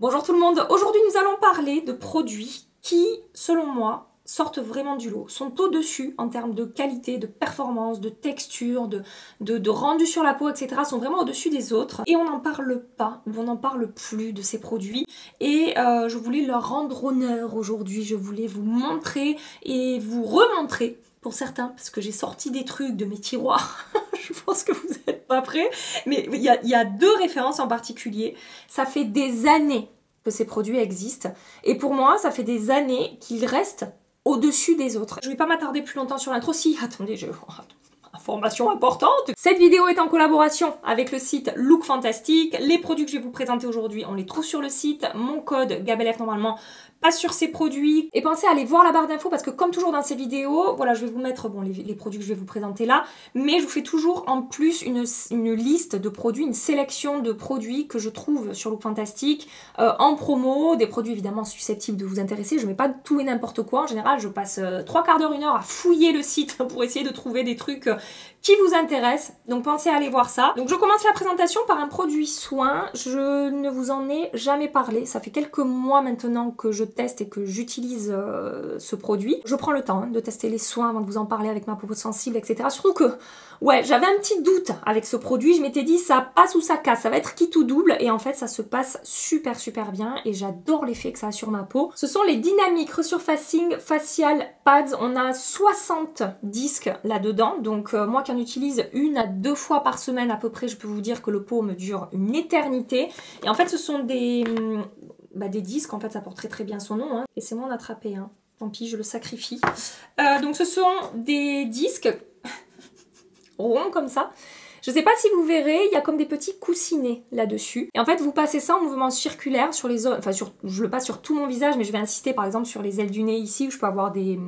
Bonjour tout le monde, aujourd'hui nous allons parler de produits qui, selon moi, sortent vraiment du lot, sont au-dessus en termes de qualité, de performance, de texture, de rendu sur la peau, etc. sont vraiment au-dessus des autres. Et on n'en parle pas, ou on n'en parle plus de ces produits. Et je voulais leur rendre honneur aujourd'hui, je voulais vous montrer et vous remontrer, pour certains, parce que j'ai sorti des trucs de mes tiroirs. Je pense que vous n'êtes pas prêts. Mais il y a deux références en particulier. Ça fait des années que ces produits existent. Et pour moi, ça fait des années qu'ils restent au-dessus des autres. Je ne vais pas m'attarder plus longtemps sur l'intro. Si, attendez, information importante. Cette vidéo est en collaboration avec le site Look Fantastic. Les produits que je vais vous présenter aujourd'hui, on les trouve sur le site. Mon code GABELF normalement passe sur ces produits. Et pensez à aller voir la barre d'infos parce que comme toujours dans ces vidéos, voilà, je vais vous mettre les produits que je vais vous présenter là. Mais je vous fais toujours en plus une liste de produits, une sélection de produits que je trouve sur Look Fantastic en promo. Des produits évidemment susceptibles de vous intéresser. Je mets pas tout et n'importe quoi. En général, je passe 3 quarts d'heure, 1 heure à fouiller le site pour essayer de trouver des trucs qui vous intéresse, donc pensez à aller voir ça. Donc je commence la présentation par un produit soin, je ne vous en ai jamais parlé, ça fait quelques mois maintenant que je teste et que j'utilise ce produit. Je prends le temps de tester les soins avant de vous en parler avec ma peau sensible, etc. Surtout que, ouais, j'avais un petit doute avec ce produit, je m'étais dit ça passe ou ça casse, ça va être quitte ou double, et en fait ça se passe super bien, et j'adore l'effet que ça a sur ma peau. Ce sont les Dynamic Resurfacing Facial Pads, on a 60 disques là-dedans, donc moi qui en utilise 1 à 2 fois par semaine à peu près, je peux vous dire que le pot me dure une éternité. Et en fait ce sont des disques, en fait ça porte très bien son nom, hein. Et c'est moi en attraper, hein. Tant pis, je le sacrifie. Donc ce sont des disques ronds comme ça. Je sais pas si vous verrez, il y a comme des petits coussinets là-dessus. Et en fait, vous passez ça en mouvement circulaire sur les zones, enfin je le passe sur tout mon visage, mais je vais insister par exemple sur les ailes du nez ici, où je peux avoir des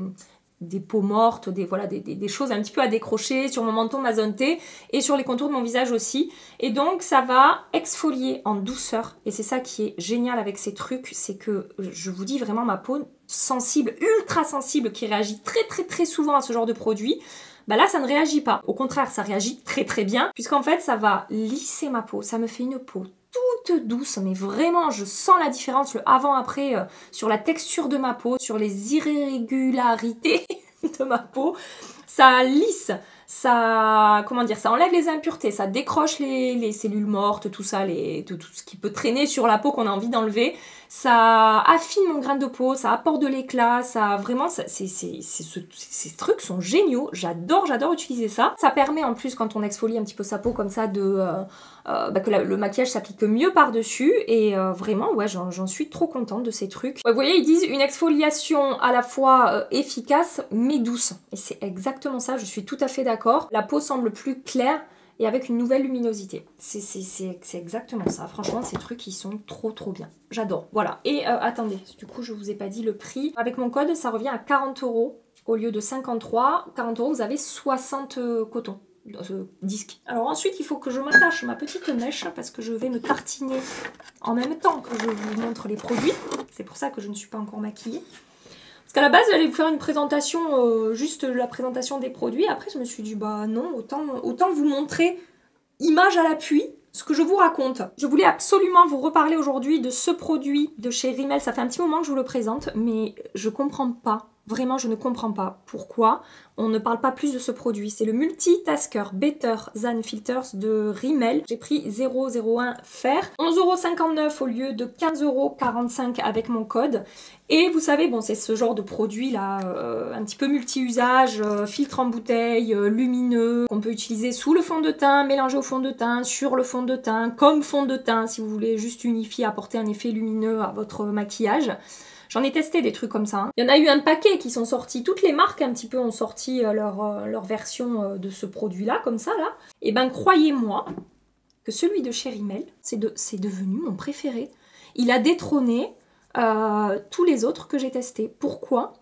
peaux mortes, des choses un petit peu à décrocher sur mon menton, ma zone T, et sur les contours de mon visage aussi. Et donc ça va exfolier en douceur, et c'est ça qui est génial avec ces trucs, c'est que je vous dis vraiment ma peau sensible, ultra sensible, qui réagit très souvent à ce genre de produit, bah là ça ne réagit pas. Au contraire, ça réagit très bien, puisqu'en fait ça va lisser ma peau, ça me fait une peau toute douce, mais vraiment je sens la différence, le avant-après, sur la texture de ma peau, sur les irrégularités de ma peau. Ça lisse, ça, comment dire, ça enlève les impuretés, ça décroche les cellules mortes, tout ça, tout ce qui peut traîner sur la peau qu'on a envie d'enlever. Ça affine mon grain de peau, ça apporte de l'éclat, ça vraiment, ces trucs sont géniaux, j'adore utiliser ça. Ça permet en plus quand on exfolie un petit peu sa peau comme ça que le maquillage s'applique mieux par-dessus, et vraiment ouais, j'en suis trop contente de ces trucs. Ouais, vous voyez, ils disent une exfoliation à la fois efficace mais douce, et c'est exactement ça, je suis tout à fait d'accord. La peau semble plus claire et avec une nouvelle luminosité. C'est exactement ça. Franchement, ces trucs, ils sont trop bien. J'adore. Voilà. Et attendez, du coup, je vous ai pas dit le prix. Avec mon code, ça revient à 40 € au lieu de 53. 40 €, vous avez 60 cotons. Disque. Alors ensuite, il faut que je m'attache ma petite mèche parce que je vais me tartiner en même temps que je vous montre les produits. C'est pour ça que je ne suis pas encore maquillée. Parce qu'à la base, j'allais vous faire une présentation, juste la présentation des produits. Après, je me suis dit, bah non, autant vous montrer, image à l'appui, ce que je vous raconte. Je voulais absolument vous reparler aujourd'hui de ce produit de chez Rimmel. Ça fait un petit moment que je vous le présente, mais je comprends pas. Vraiment, je ne comprends pas pourquoi on ne parle pas plus de ce produit. C'est le Multitasker Better Than Filters de Rimmel. J'ai pris 0,01 fer. 11,59 € au lieu de 15,45 € avec mon code. Et vous savez, bon, c'est ce genre de produit là, un petit peu multi-usage, filtre en bouteille, lumineux, qu'on peut utiliser sous le fond de teint, mélanger au fond de teint, sur le fond de teint, comme fond de teint, si vous voulez juste unifier, apporter un effet lumineux à votre maquillage. J'en ai testé des trucs comme ça, hein. Il y en a eu un paquet qui sont sortis. Toutes les marques un petit peu ont sorti leur version de ce produit-là, comme ça, là. Et ben, croyez-moi que celui de chez Rimmel, c'est devenu mon préféré. Il a détrôné tous les autres que j'ai testés. Pourquoi?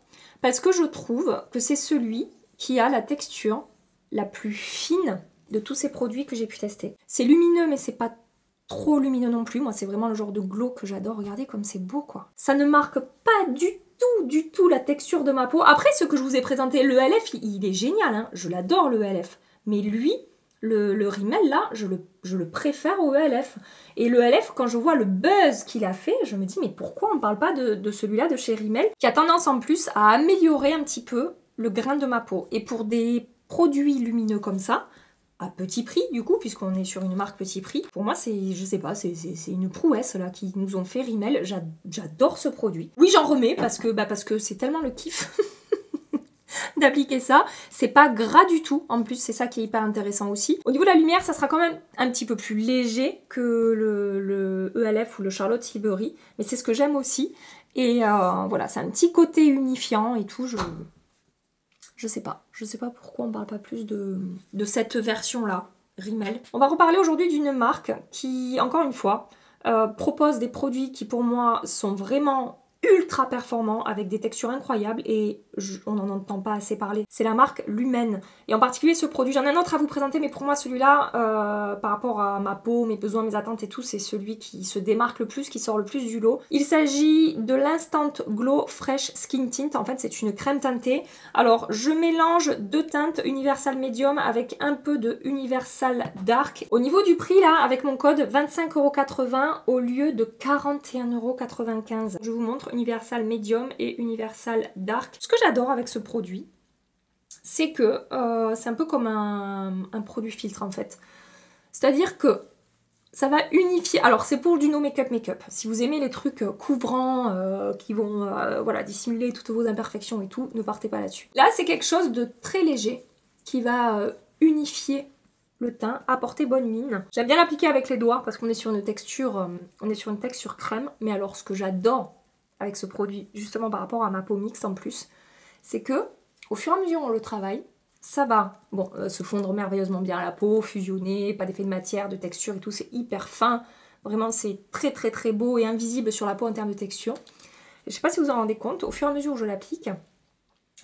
Parce que je trouve que c'est celui qui a la texture la plus fine de tous ces produits que j'ai pu tester. C'est lumineux, mais c'est pas trop lumineux non plus. Moi, c'est vraiment le genre de glow que j'adore. Regardez comme c'est beau, quoi. Ça ne marque pas du tout la texture de ma peau. Après, ce que je vous ai présenté, le LF, il est génial, hein. Je l'adore, le LF. Mais lui, le Rimmel là, je le préfère au ELF. Et le ELF, quand je vois le buzz qu'il a fait, je me dis mais pourquoi on ne parle pas de celui-là de chez Rimmel, qui a tendance en plus à améliorer un petit peu le grain de ma peau. Et pour des produits lumineux comme ça, à petit prix du coup, puisqu'on est sur une marque petit prix, pour moi c'est, je sais pas, c'est une prouesse là qu'ils nous ont fait Rimmel. J'adore ce produit. Oui, j'en remets parce que c'est tellement le kiff d'appliquer ça. C'est pas gras du tout, en plus c'est ça qui est hyper intéressant aussi. Au niveau de la lumière, ça sera quand même un petit peu plus léger que le ELF ou le Charlotte Tilbury, mais c'est ce que j'aime aussi. Et voilà, c'est un petit côté unifiant et tout, je sais pas pourquoi on parle pas plus de cette version-là, Rimmel. On va reparler aujourd'hui d'une marque qui, encore une fois, propose des produits qui pour moi sont vraiment ultra performants avec des textures incroyables et on n'en entend pas assez parler. C'est la marque Lumen. Et en particulier ce produit, j'en ai un autre à vous présenter, mais pour moi celui-là, par rapport à ma peau, mes besoins, mes attentes et tout, c'est celui qui se démarque le plus, qui sort le plus du lot. Il s'agit de l'Instant Glow Fresh Skin Tint. En fait, c'est une crème teintée. Alors, je mélange deux teintes Universal Medium avec un peu de Universal Dark. Au niveau du prix, là, avec mon code 25,80 € au lieu de 41,95 €. Je vous montre Universal Medium et Universal Dark. Ce que j'adore avec ce produit, c'est que c'est un peu comme un produit filtre en fait. C'est-à-dire que ça va unifier. Alors c'est pour du no make-up. Si vous aimez les trucs couvrants qui vont voilà, dissimuler toutes vos imperfections et tout, ne partez pas là-dessus. Là c'est quelque chose de très léger qui va unifier le teint, apporter bonne mine. J'aime bien l'appliquer avec les doigts parce qu'on est sur une texture, crème. Mais alors ce que j'adore avec ce produit, justement par rapport à ma peau mixte en plus, c'est que au fur et à mesure où on le travaille, ça va se fondre merveilleusement bien à la peau, fusionner, pas d'effet de matière, de texture et tout, c'est hyper fin. Vraiment, c'est très très très beau et invisible sur la peau en termes de texture. Et je sais pas si vous en rendez compte, au fur et à mesure où je l'applique,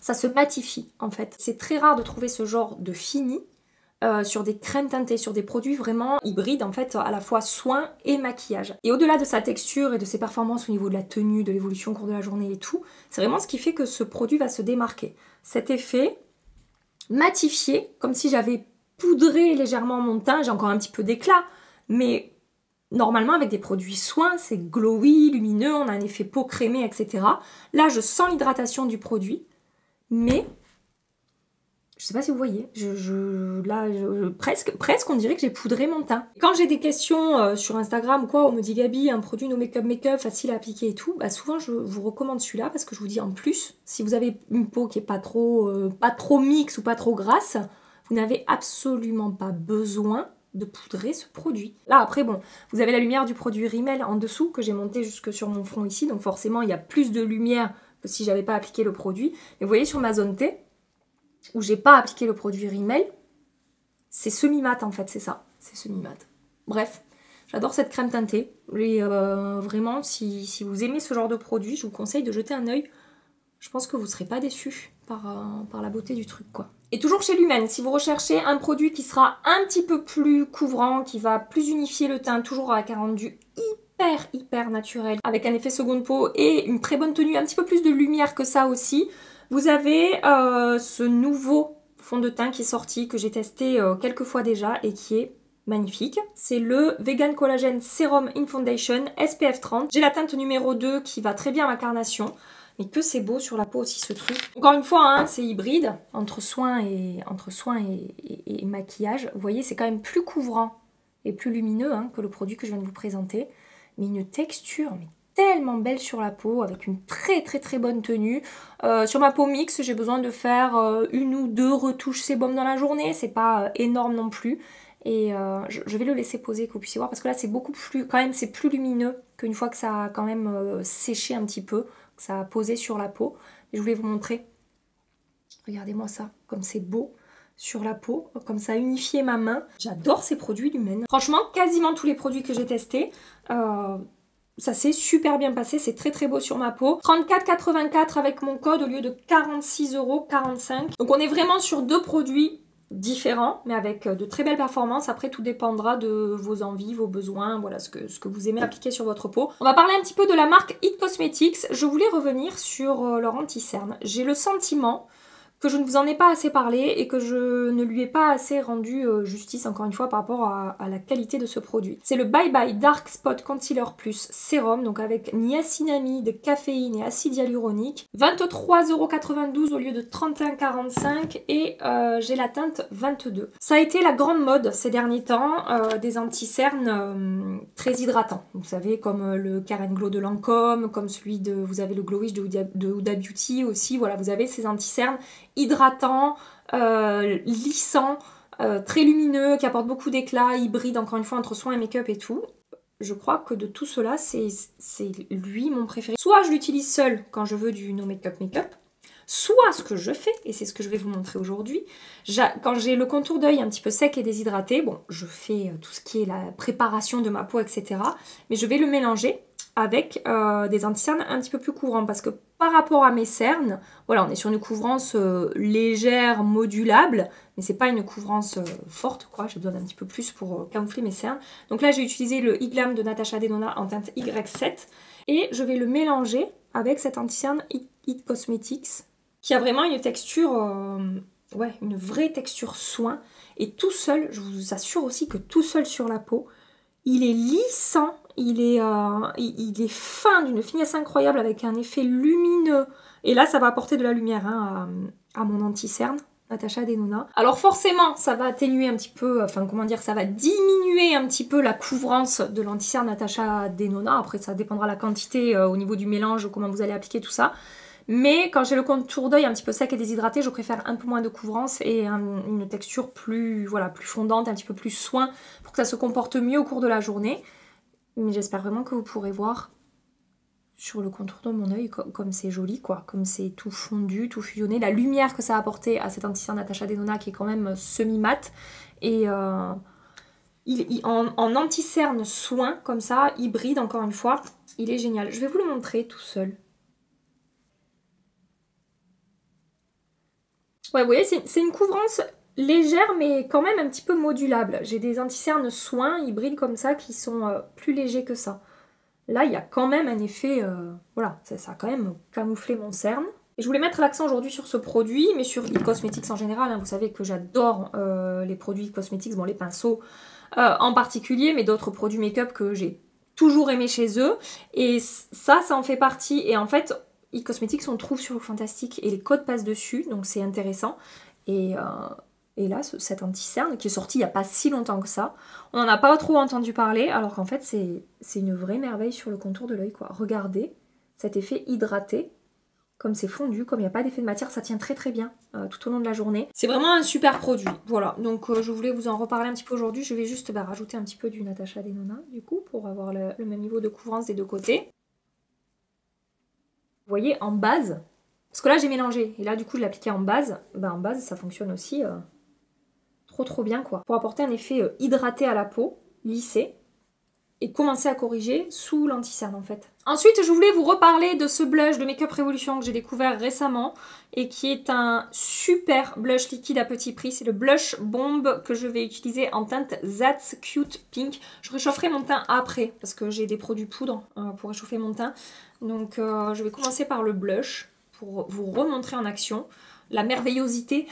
ça se matifie en fait. C'est très rare de trouver ce genre de fini sur des crèmes teintées, sur des produits vraiment hybrides en fait, à la fois soin et maquillage. Et au-delà de sa texture et de ses performances au niveau de la tenue, de l'évolution au cours de la journée et tout, c'est vraiment ce qui fait que ce produit va se démarquer. Cet effet matifié, comme si j'avais poudré légèrement mon teint, j'ai encore un petit peu d'éclat, mais normalement avec des produits soins, c'est glowy, lumineux, on a un effet peau crémée, etc. Là, je sens l'hydratation du produit, mais je sais pas si vous voyez, presque on dirait que j'ai poudré mon teint. Quand j'ai des questions sur Instagram ou quoi, on me dit Gabi, un produit no make-up facile à appliquer et tout, bah souvent je vous recommande celui-là parce que je vous dis en plus, si vous avez une peau qui est pas trop mixte ou pas trop grasse, vous n'avez absolument pas besoin de poudrer ce produit. Là après bon, vous avez la lumière du produit Rimmel en dessous que j'ai monté jusque sur mon front ici, donc forcément il y a plus de lumière que si j'avais pas appliqué le produit. Mais vous voyez sur ma zone T, où j'ai pas appliqué le produit Rimmel, c'est semi-mat en fait, c'est ça, c'est semi-mat. Bref, j'adore cette crème teintée, et vraiment, si vous aimez ce genre de produit, je vous conseille de jeter un œil. Je pense que vous ne serez pas déçus par la beauté du truc, quoi. Et toujours chez Lumen, si vous recherchez un produit qui sera un petit peu plus couvrant, qui va plus unifier le teint, toujours avec un rendu hyper naturel, avec un effet seconde peau et une très bonne tenue, un petit peu plus de lumière que ça aussi, vous avez ce nouveau fond de teint qui est sorti, que j'ai testé quelques fois déjà et qui est magnifique. C'est le Vegan Collagen Serum in Foundation SPF 30. J'ai la teinte numéro 2 qui va très bien à ma carnation. Mais que c'est beau sur la peau aussi ce truc. Encore une fois, hein, c'est hybride entre soins et maquillage. Vous voyez, c'est quand même plus couvrant et plus lumineux hein, que le produit que je viens de vous présenter. Mais une texture tellement belle sur la peau, avec une très bonne tenue. Sur ma peau mixte, j'ai besoin de faire une ou deux retouches sébum dans la journée. C'est pas énorme non plus. Et je vais le laisser poser, que vous puissiez voir, parce que là c'est beaucoup plus, quand même c'est plus lumineux qu'une fois que ça a quand même séché un petit peu, que ça a posé sur la peau. Et je voulais vous montrer, regardez-moi ça, comme c'est beau sur la peau, comme ça a unifié ma main. J'adore ces produits Lumen. Franchement, quasiment tous les produits que j'ai testés, ça s'est super bien passé, c'est très beau sur ma peau. 34,84 avec mon code au lieu de 46,45 €. Donc on est vraiment sur deux produits différents, mais avec de très belles performances. Après, tout dépendra de vos envies, vos besoins, voilà, ce que vous aimez appliquer sur votre peau. On va parler un petit peu de la marque It Cosmetics. Je voulais revenir sur leur anti-cerne. J'ai le sentiment que je ne vous en ai pas assez parlé et que je ne lui ai pas assez rendu justice, encore une fois, par rapport à la qualité de ce produit. C'est le Bye Bye Dark Spot Concealer Plus Sérum, donc avec niacinamide, caféine et acide hyaluronique. 23,92 € au lieu de 31,45 et j'ai la teinte 22. Ça a été la grande mode ces derniers temps, des anti-cernes très hydratants. Vous savez, comme le Karen Glow de Lancôme, comme celui de... Vous avez le Glowish de Huda Beauty aussi, voilà, vous avez ces anti-cernes hydratants, lissants, très lumineux, qui apportent beaucoup d'éclat, hybride encore une fois entre soin et make-up et tout. Je crois que de tout cela, c'est lui mon préféré. Soit je l'utilise seul quand je veux du no make-up make-up, soit ce que je fais, et c'est ce que je vais vous montrer aujourd'hui, quand j'ai le contour d'œil un petit peu sec et déshydraté, bon, je fais tout ce qui est la préparation de ma peau, etc. Mais je vais le mélanger avec des anti-cernes un petit peu plus couvrants, parce que par rapport à mes cernes, voilà, on est sur une couvrance légère, modulable, mais c'est pas une couvrance forte, quoi. J'ai besoin d'un petit peu plus pour camoufler mes cernes. Donc là, j'ai utilisé le Iglam de Natasha Denona en teinte Y7, et je vais le mélanger avec cet anti-cerne It Cosmetics, qui a vraiment une texture, ouais, une vraie texture soin, et tout seul, je vous assure aussi que tout seul sur la peau, il est lissant, il est fin, d'une finesse incroyable, avec un effet lumineux. Et là, ça va apporter de la lumière hein, à mon anti-cerne, Natasha Denona. Alors forcément, ça va atténuer un petit peu, enfin comment dire, ça va diminuer un petit peu la couvrance de l'anti-cerne Natasha Denona. Après, ça dépendra de la quantité au niveau du mélange, comment vous allez appliquer tout ça. Mais quand j'ai le contour d'œil un petit peu sec et déshydraté, je préfère un peu moins de couvrance et une texture plus, voilà, plus fondante, un petit peu plus soin pour que ça se comporte mieux au cours de la journée. Mais j'espère vraiment que vous pourrez voir sur le contour de mon œil comme c'est joli, quoi. Comme c'est tout fondu, tout fusionné. La lumière que ça a apporté à cet anti-cerne Natasha Denona qui est quand même semi-mat. Et en anti-cerne soin, comme ça, hybride encore une fois, il est génial. Je vais vous le montrer tout seul. Ouais, vous voyez, c'est une couvrance légère, mais quand même un petit peu modulable. J'ai des anti-cernes soins hybrides comme ça qui sont plus légers que ça. Là, il y a quand même un effet... voilà, ça a quand même camouflé mon cerne. Et je voulais mettre l'accent aujourd'hui sur ce produit, mais sur It Cosmetics en général. Hein. Vous savez que j'adore les produits It Cosmetics, bon, les pinceaux en particulier, mais d'autres produits make-up que j'ai toujours aimé chez eux. Et ça en fait partie. Et en fait... It Cosmetics, on le trouve sur Fantastique et les codes passent dessus, donc c'est intéressant. Et là, cet anti-cerne qui est sorti il n'y a pas si longtemps que ça, on n'en a pas trop entendu parler, alors qu'en fait, c'est une vraie merveille sur le contour de l'œil, quoi. Regardez cet effet hydraté, comme c'est fondu, comme il n'y a pas d'effet de matière, ça tient très très bien tout au long de la journée. C'est vraiment un super produit, voilà. Donc je voulais vous en reparler un petit peu aujourd'hui. Je vais juste rajouter un petit peu du Natasha Denona, du coup, pour avoir le même niveau de couvrance des deux côtés. Vous voyez, en base, parce que là j'ai mélangé, et là du coup je l'ai appliqué en base, ben, en base ça fonctionne aussi trop bien quoi. Pour apporter un effet hydraté à la peau, lissé, et commencer à corriger sous l'anti-cerne en fait. Ensuite je voulais vous reparler de ce blush de Make Up Revolution que j'ai découvert récemment, et qui est un super blush liquide à petit prix. C'est le blush bombe que je vais utiliser en teinte That's Cute Pink. Je réchaufferai mon teint après, parce que j'ai des produits poudre pour réchauffer mon teint. Donc je vais commencer par le blush pour vous remontrer en action la merveillosité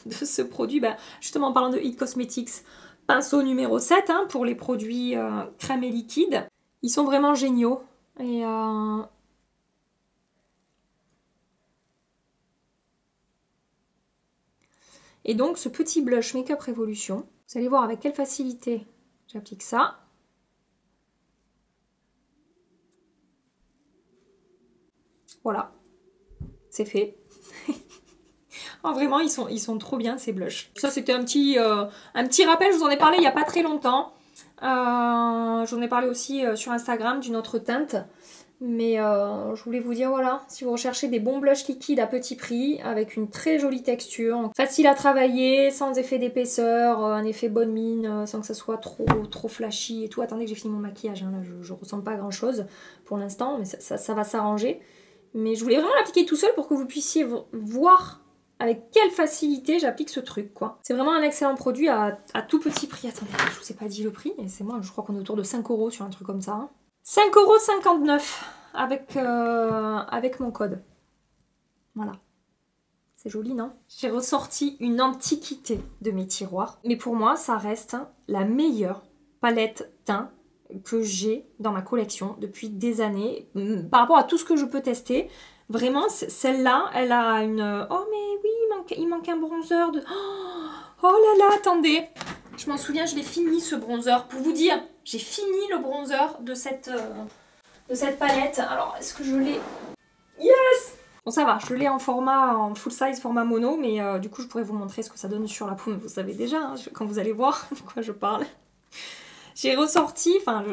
de ce produit. Bah, justement en parlant de It Cosmetics, pinceau numéro 7 hein, pour les produits crème et liquide. Ils sont vraiment géniaux. Et donc ce petit blush Make Up Revolution, vous allez voir avec quelle facilité j'applique ça. Voilà, c'est fait. Oh, vraiment, ils sont trop bien ces blushs. Ça, c'était un petit rappel, je vous en ai parlé il n'y a pas très longtemps. J'en ai parlé aussi sur Instagram d'une autre teinte. Mais je voulais vous dire, voilà, si vous recherchez des bons blushs liquides à petit prix, avec une très jolie texture, facile à travailler, sans effet d'épaisseur, un effet bonne mine, sans que ça soit trop flashy et tout. Attendez que j'ai fini mon maquillage, hein, là je ressens pas grand chose pour l'instant, mais ça va s'arranger. Mais je voulais vraiment l'appliquer tout seul pour que vous puissiez voir avec quelle facilité j'applique ce truc, quoi. C'est vraiment un excellent produit à tout petit prix. Attendez, je vous ai pas dit le prix, et c'est moi, je crois qu'on est autour de 5 € sur un truc comme ça. Hein. 5,59 € avec mon code. Voilà. C'est joli, non? J'ai ressorti une antiquité de mes tiroirs. Mais pour moi, ça reste la meilleure palette teint que j'ai dans ma collection depuis des années. Par rapport à tout ce que je peux tester, vraiment, celle-là, elle a une... Oh mais oui, il manque un bronzer de... Oh là là, attendez. Je m'en souviens, je l'ai fini ce bronzer. Pour vous dire, j'ai fini le bronzer de cette palette. Alors, est-ce que je l'ai... Yes! Bon, ça va, je l'ai en full size, format mono, mais du coup, je pourrais vous montrer ce que ça donne sur la peau. Vous savez déjà, hein, quand vous allez voir de quoi je parle. J'ai ressorti, enfin,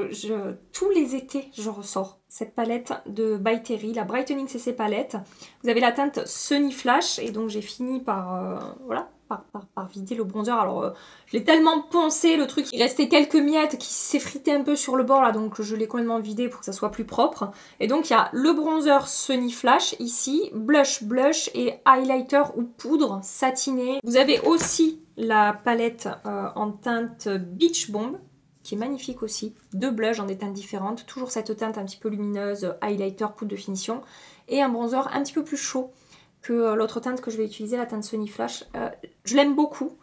tous les étés, je ressors cette palette de By Terry, la Brightening CC palette. Vous avez la teinte Sunny Flash, et donc j'ai fini par, voilà, par vider le bronzer. Alors, je l'ai tellement poncé, le truc, il restait quelques miettes qui s'effritaient un peu sur le bord, là, donc je l'ai complètement vidé pour que ça soit plus propre. Et donc, il y a le bronzer Sunny Flash, ici, blush et highlighter ou poudre satinée. Vous avez aussi la palette en teinte Beach Bomb, qui est magnifique aussi, deux blushs dans des teintes différentes, toujours cette teinte un petit peu lumineuse, highlighter, poudre de finition, et un bronzer un petit peu plus chaud que l'autre teinte que je vais utiliser, la teinte Sunny Flash. Je l'aime beaucoup,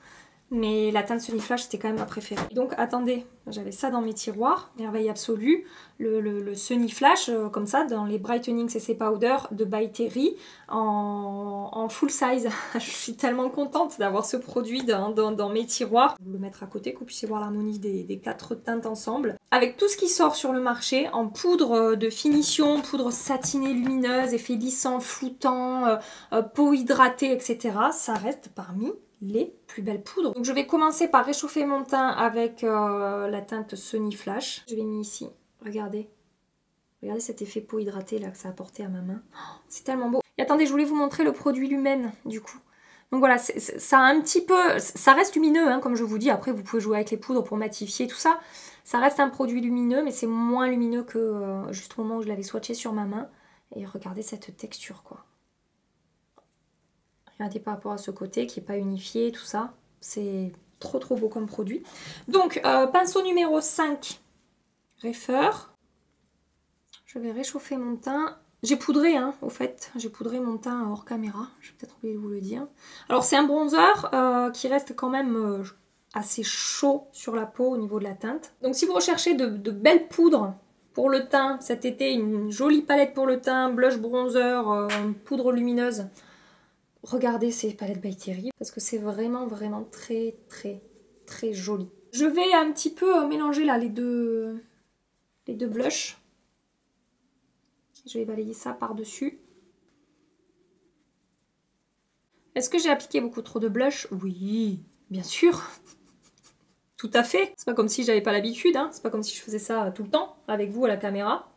mais la teinte Sunny Flash c'était quand même ma préférée. Donc attendez, j'avais ça dans mes tiroirs, merveille absolue, le Sunny Flash comme ça dans les Brightening CC Powder de By Terry en full size. Je suis tellement contente d'avoir ce produit dans mes tiroirs. Je vais le mettre à côté, que vous puissiez voir l'harmonie des quatre teintes ensemble. Avec tout ce qui sort sur le marché en poudre de finition, poudre satinée lumineuse, effet lissant, floutant, peau hydratée, etc. Ça reste parmi les plus belles poudres. Donc je vais commencer par réchauffer mon teint avec la teinte Sunny Flash. Je l'ai mis ici. Regardez. Regardez cet effet peau hydratée là que ça a apporté à ma main. Oh, c'est tellement beau. Et attendez, je voulais vous montrer le produit Lumen du coup. Donc voilà, ça a un petit peu... Ça reste lumineux, hein, comme je vous dis. Après, vous pouvez jouer avec les poudres pour matifier tout ça. Ça reste un produit lumineux, mais c'est moins lumineux que juste au moment où je l'avais swatché sur ma main. Et regardez cette texture, quoi. Regardez par rapport à ce côté qui n'est pas unifié, tout ça. C'est trop trop beau comme produit. Donc, pinceau numéro 5, Refer. Je vais réchauffer mon teint. J'ai poudré, hein, au fait. J'ai poudré mon teint hors caméra. Je vais peut-être oublier de vous le dire. Alors, c'est un bronzer qui reste quand même assez chaud sur la peau au niveau de la teinte. Donc, si vous recherchez de belles poudres pour le teint cet été, une jolie palette pour le teint, blush, bronzer, poudre lumineuse, regardez ces palettes By Terry parce que c'est vraiment très très très joli. Je vais un petit peu mélanger là les deux blushs. Je vais balayer ça par-dessus. Est-ce que j'ai appliqué beaucoup trop de blush? Oui, bien sûr. Tout à fait. C'est pas comme si j'avais pas l'habitude, hein. C'est pas comme si je faisais ça tout le temps avec vous à la caméra.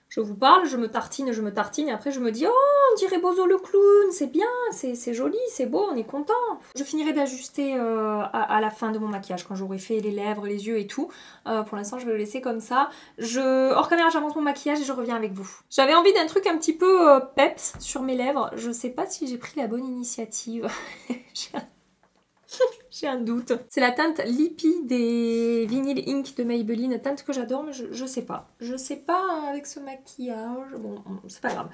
Je vous parle, je me tartine, et après je me dis « Oh, on dirait Bozo le clown, c'est bien, c'est joli, c'est beau, on est content !» Je finirai d'ajuster à la fin de mon maquillage, quand j'aurai fait les lèvres, les yeux et tout. Pour l'instant, je vais le laisser comme ça. Hors caméra, j'avance mon maquillage et je reviens avec vous. J'avais envie d'un truc un petit peu peps sur mes lèvres. Je sais pas si j'ai pris la bonne initiative. J'ai un doute. C'est la teinte Lippy des Vinyl Ink de Maybelline, teinte que j'adore, mais je sais pas. Je sais pas avec ce maquillage. Bon, c'est pas grave.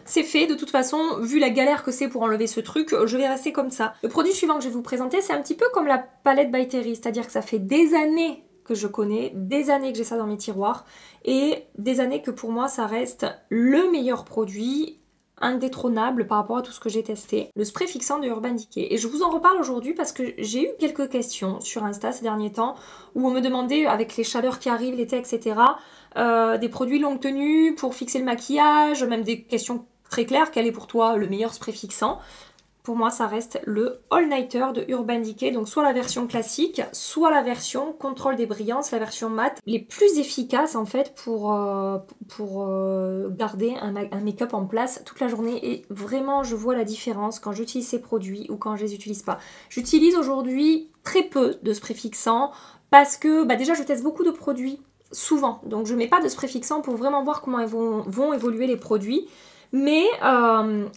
C'est fait, de toute façon, vu la galère que c'est pour enlever ce truc, je vais rester comme ça. Le produit suivant que je vais vous présenter, c'est un petit peu comme la palette By Terry, c'est-à-dire que ça fait des années que je connais, des années que j'ai ça dans mes tiroirs, et des années que pour moi, ça reste le meilleur produit indétrônable par rapport à tout ce que j'ai testé, le spray fixant de Urban Decay. Et je vous en reparle aujourd'hui parce que j'ai eu quelques questions sur Insta ces derniers temps où on me demandait, avec les chaleurs qui arrivent, l'été, etc., des produits longue tenue pour fixer le maquillage, même des questions très claires, quel est pour toi le meilleur spray fixant? Pour moi, ça reste le All Nighter de Urban Decay, donc soit la version classique, soit la version contrôle des brillances, la version mat, les plus efficaces en fait pour garder un make-up en place toute la journée. Et vraiment, je vois la différence quand j'utilise ces produits ou quand je les utilise pas. J'utilise aujourd'hui très peu de spray fixant parce que déjà je teste beaucoup de produits souvent, donc je mets pas de spray fixant pour vraiment voir comment vont évoluer les produits. Mais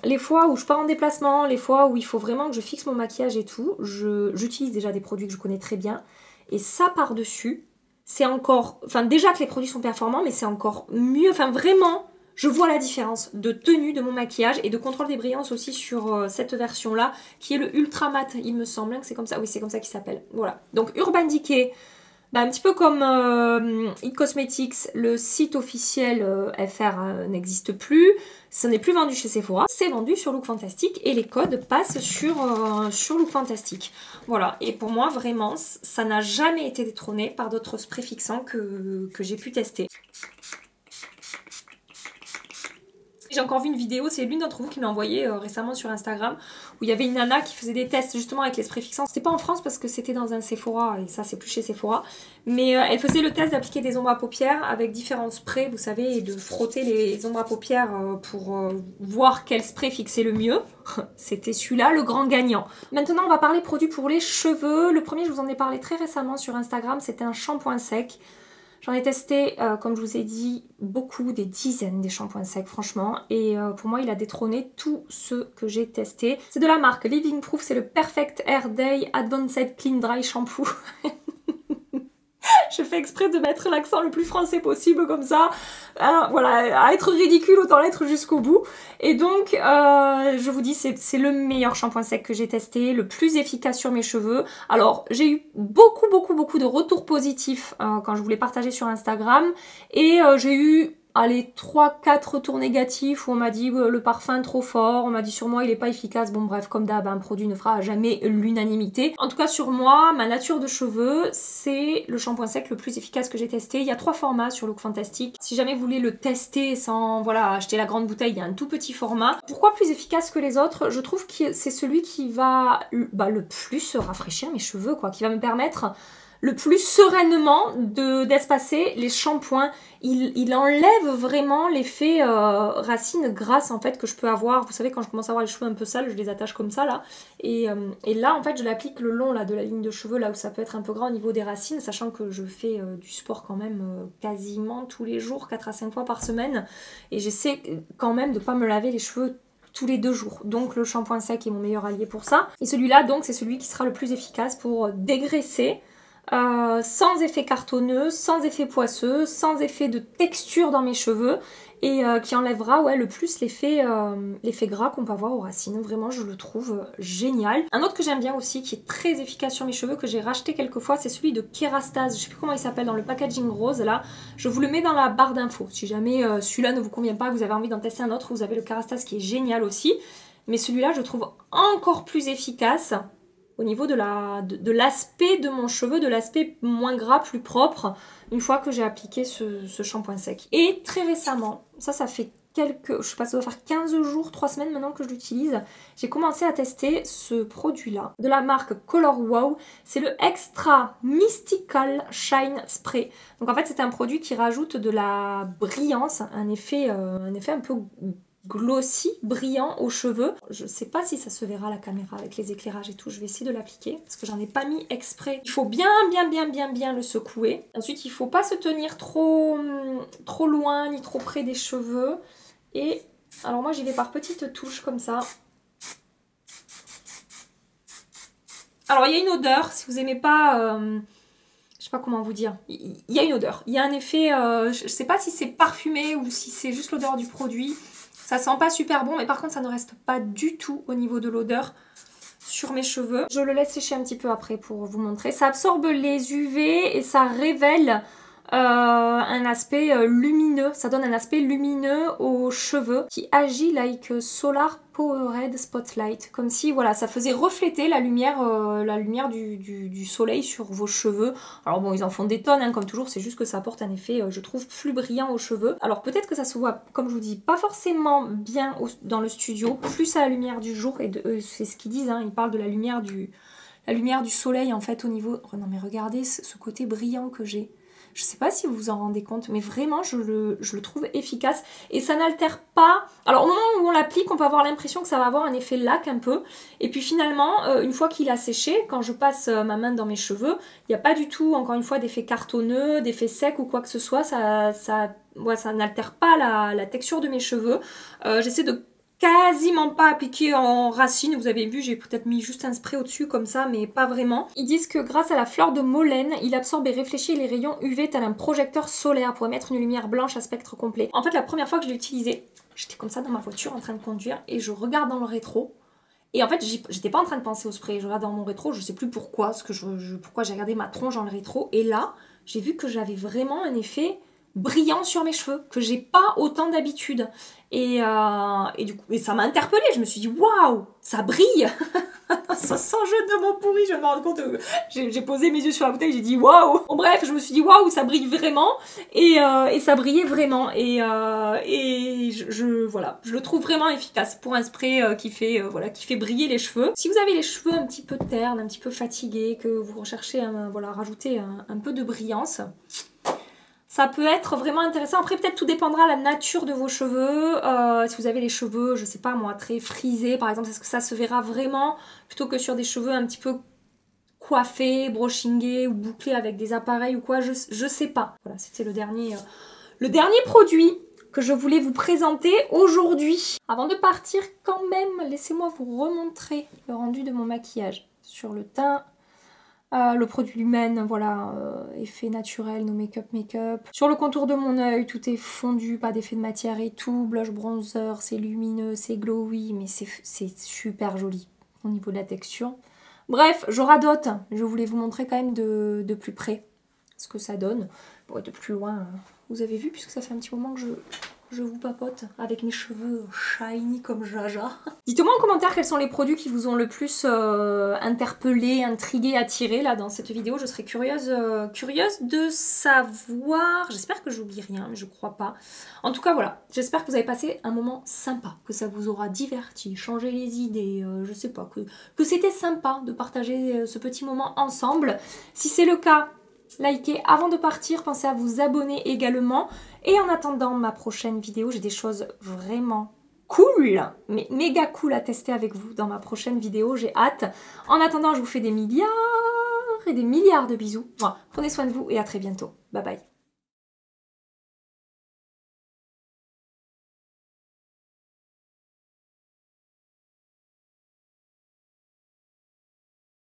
les fois où je pars en déplacement, les fois où il faut vraiment que je fixe mon maquillage et tout, j'utilise déjà des produits que je connais très bien. Et ça par-dessus, c'est encore... Enfin déjà que les produits sont performants, mais c'est encore mieux. Enfin vraiment, je vois la différence de tenue de mon maquillage et de contrôle des brillances aussi sur cette version-là, qui est le Ultra Matte, il me semble, hein, que c'est comme ça. Oui, c'est comme ça qu'il s'appelle. Voilà. Donc Urban Decay, bah, un petit peu comme It Cosmetics, le site officiel FR n'existe plus. Ce n'est plus vendu chez Sephora. C'est vendu sur Look Fantastic et les codes passent sur Look Fantastic. Voilà. Et pour moi, vraiment, ça n'a jamais été détrôné par d'autres sprays fixants que j'ai pu tester. J'ai encore vu une vidéo, c'est l'une d'entre vous qui m'a envoyé récemment sur Instagram, où il y avait une nana qui faisait des tests justement avec les sprays fixants. C'était pas en France parce que c'était dans un Sephora, et ça c'est plus chez Sephora. Mais elle faisait le test d'appliquer des ombres à paupières avec différents sprays, vous savez, et de frotter les ombres à paupières pour voir quel spray fixait le mieux. C'était celui-là le grand gagnant. Maintenant on va parler produits pour les cheveux. Le premier, je vous en ai parlé très récemment sur Instagram, c'était un shampoing sec. J'en ai testé, comme je vous ai dit, beaucoup, des dizaines des shampoings secs, franchement. Et pour moi, il a détrôné tous ceux que j'ai testés. C'est de la marque Living Proof, c'est le Perfect Hair Day Advanced Clean Dry Shampoo. Je fais exprès de mettre l'accent le plus français possible comme ça. Voilà, à être ridicule, autant l'être jusqu'au bout. Et donc, je vous dis, c'est le meilleur shampoing sec que j'ai testé, le plus efficace sur mes cheveux. Alors, j'ai eu beaucoup de retours positifs quand je vous l'ai partagé sur Instagram. Et j'ai eu... allez, 3-4 retours négatifs où on m'a dit le parfum trop fort, on m'a dit sur moi il est pas efficace. Bon bref, comme d'hab, un produit ne fera jamais l'unanimité. En tout cas sur moi, ma nature de cheveux, c'est le shampoing sec le plus efficace que j'ai testé. Il y a 3 formats sur Look Fantastic. Si jamais vous voulez le tester sans voilà acheter la grande bouteille, il y a un tout petit format. Pourquoi plus efficace que les autres? Je trouve que c'est celui qui va le plus rafraîchir mes cheveux, quoi, qui va me permettre le plus sereinement d'espacer les shampoings. Il enlève vraiment l'effet racine grasse en fait que je peux avoir. Vous savez, quand je commence à avoir les cheveux un peu sales, je les attache comme ça là. Et là en fait je l'applique le long là de la ligne de cheveux, là où ça peut être un peu gras au niveau des racines, sachant que je fais du sport quand même quasiment tous les jours, 4 à 5 fois par semaine. Et j'essaie quand même de pas me laver les cheveux tous les 2 jours. Donc le shampoing sec est mon meilleur allié pour ça. Et celui-là donc c'est celui qui sera le plus efficace pour dégraisser. Sans effet cartonneux, sans effet poisseux, sans effet de texture dans mes cheveux et qui enlèvera ouais, le plus l'effet gras qu'on peut avoir aux racines. Vraiment je le trouve génial. Un autre que j'aime bien aussi qui est très efficace sur mes cheveux que j'ai racheté quelques fois, c'est celui de Kerastase, je sais plus comment il s'appelle dans le packaging rose là, je vous le mets dans la barre d'infos. Si jamais celui-là ne vous convient pas, que vous avez envie d'en tester un autre, vous avez le Kerastase qui est génial aussi, mais celui-là je trouve encore plus efficace au niveau de l'aspect de mon cheveu, de l'aspect moins gras, plus propre, une fois que j'ai appliqué ce shampoing sec. Et très récemment, ça fait quelques, je sais pas, ça doit faire 15 jours, 3 semaines maintenant que je l'utilise, j'ai commencé à tester ce produit-là, de la marque Color Wow. C'est le Extra Mystical Shine Spray. Donc en fait, c'est un produit qui rajoute de la brillance, un effet un peu glossy, brillant aux cheveux. Je sais pas si ça se verra à la caméra avec les éclairages et tout, je vais essayer de l'appliquer parce que j'en ai pas mis exprès. Il faut bien le secouer. Ensuite il faut pas se tenir trop loin ni trop près des cheveux. Et alors moi j'y vais par petites touches comme ça. Alors il y a une odeur, si vous aimez pas... je sais pas comment vous dire, il y a une odeur, il y a un effet, je sais pas si c'est parfumé ou si c'est juste l'odeur du produit. Ça sent pas super bon, mais par contre ça ne reste pas du tout au niveau de l'odeur sur mes cheveux. Je le laisse sécher un petit peu après pour vous montrer. Ça absorbe les UV et ça révèle un aspect lumineux. Ça donne un aspect lumineux aux cheveux qui agit like Solar Powered Spotlight. Comme si voilà, ça faisait refléter la lumière du soleil sur vos cheveux. Alors bon, ils en font des tonnes, hein, comme toujours, c'est juste que ça apporte un effet, je trouve, plus brillant aux cheveux. Alors peut-être que ça se voit, comme je vous dis, pas forcément bien dans le studio, plus à la lumière du jour, et c'est ce qu'ils disent, hein, ils parlent de la lumière du soleil en fait au niveau... Oh non mais regardez ce côté brillant que j'ai. Je sais pas si vous vous en rendez compte, mais vraiment je le trouve efficace et ça n'altère pas. Alors au moment où on l'applique, on peut avoir l'impression que ça va avoir un effet laque un peu. Et puis finalement, une fois qu'il a séché, quand je passe ma main dans mes cheveux, il n'y a pas du tout, encore une fois, d'effet cartonneux, d'effet sec ou quoi que ce soit. Ça n'altère pas la texture de mes cheveux. J'essaie de quasiment pas appliqué en racine. Vous avez vu, j'ai peut-être mis juste un spray au-dessus comme ça, mais pas vraiment. Ils disent que grâce à la fleur de Molène, il absorbe et réfléchit les rayons UV tel un projecteur solaire pour émettre une lumière blanche à spectre complet. En fait, la première fois que je l'ai utilisé, j'étais comme ça dans ma voiture en train de conduire et je regarde dans le rétro. Et en fait, j'étais pas en train de penser au spray. Je regarde dans mon rétro, je sais plus pourquoi, pourquoi j'ai regardé ma tronche dans le rétro. Et là, j'ai vu que j'avais vraiment un effet brillant sur mes cheveux, que j'ai pas autant d'habitude. Et du coup, ça m'a interpellée. Je me suis dit, waouh, ça brille. Sans jeu de mots pourris, je me rends compte. J'ai posé mes yeux sur la bouteille, j'ai dit waouh. Bon, bref, je me suis dit waouh, ça brille vraiment. Et ça brillait vraiment. Voilà, je le trouve vraiment efficace pour un spray qui fait briller les cheveux. Si vous avez les cheveux un petit peu ternes, un petit peu fatigués, que vous recherchez rajouter un peu de brillance, ça peut être vraiment intéressant. Après, peut-être tout dépendra de la nature de vos cheveux. Si vous avez les cheveux, je sais pas moi, très frisés par exemple, est-ce que ça se verra vraiment plutôt que sur des cheveux un petit peu coiffés, brushingés ou bouclés avec des appareils ou quoi, je sais pas. Voilà, c'était le dernier produit que je voulais vous présenter aujourd'hui. Avant de partir, quand même, laissez-moi vous remontrer le rendu de mon maquillage sur le teint. Le produit Lumen, voilà, effet naturel, no make-up. Sur le contour de mon œil, tout est fondu, pas d'effet de matière et tout. Blush bronzer, c'est lumineux, c'est glowy, mais c'est super joli au niveau de la texture. Bref, je radote. Je voulais vous montrer quand même de plus près ce que ça donne. Bon, de plus loin, vous avez vu, puisque ça fait un petit moment que je vous papote avec mes cheveux shiny comme Jaja. Dites-moi en commentaire quels sont les produits qui vous ont le plus interpellé, intrigué, attiré là dans cette vidéo. Je serais curieuse de savoir. J'espère que j'oublie rien, mais je crois pas. En tout cas voilà, j'espère que vous avez passé un moment sympa, que ça vous aura diverti, changé les idées, je sais pas, que c'était sympa de partager ce petit moment ensemble. Si c'est le cas, likez avant de partir, pensez à vous abonner également. Et en attendant ma prochaine vidéo, j'ai des choses vraiment cool, mais méga cool à tester avec vous dans ma prochaine vidéo, j'ai hâte. En attendant, je vous fais des milliards et des milliards de bisous. Prenez soin de vous et à très bientôt. Bye bye.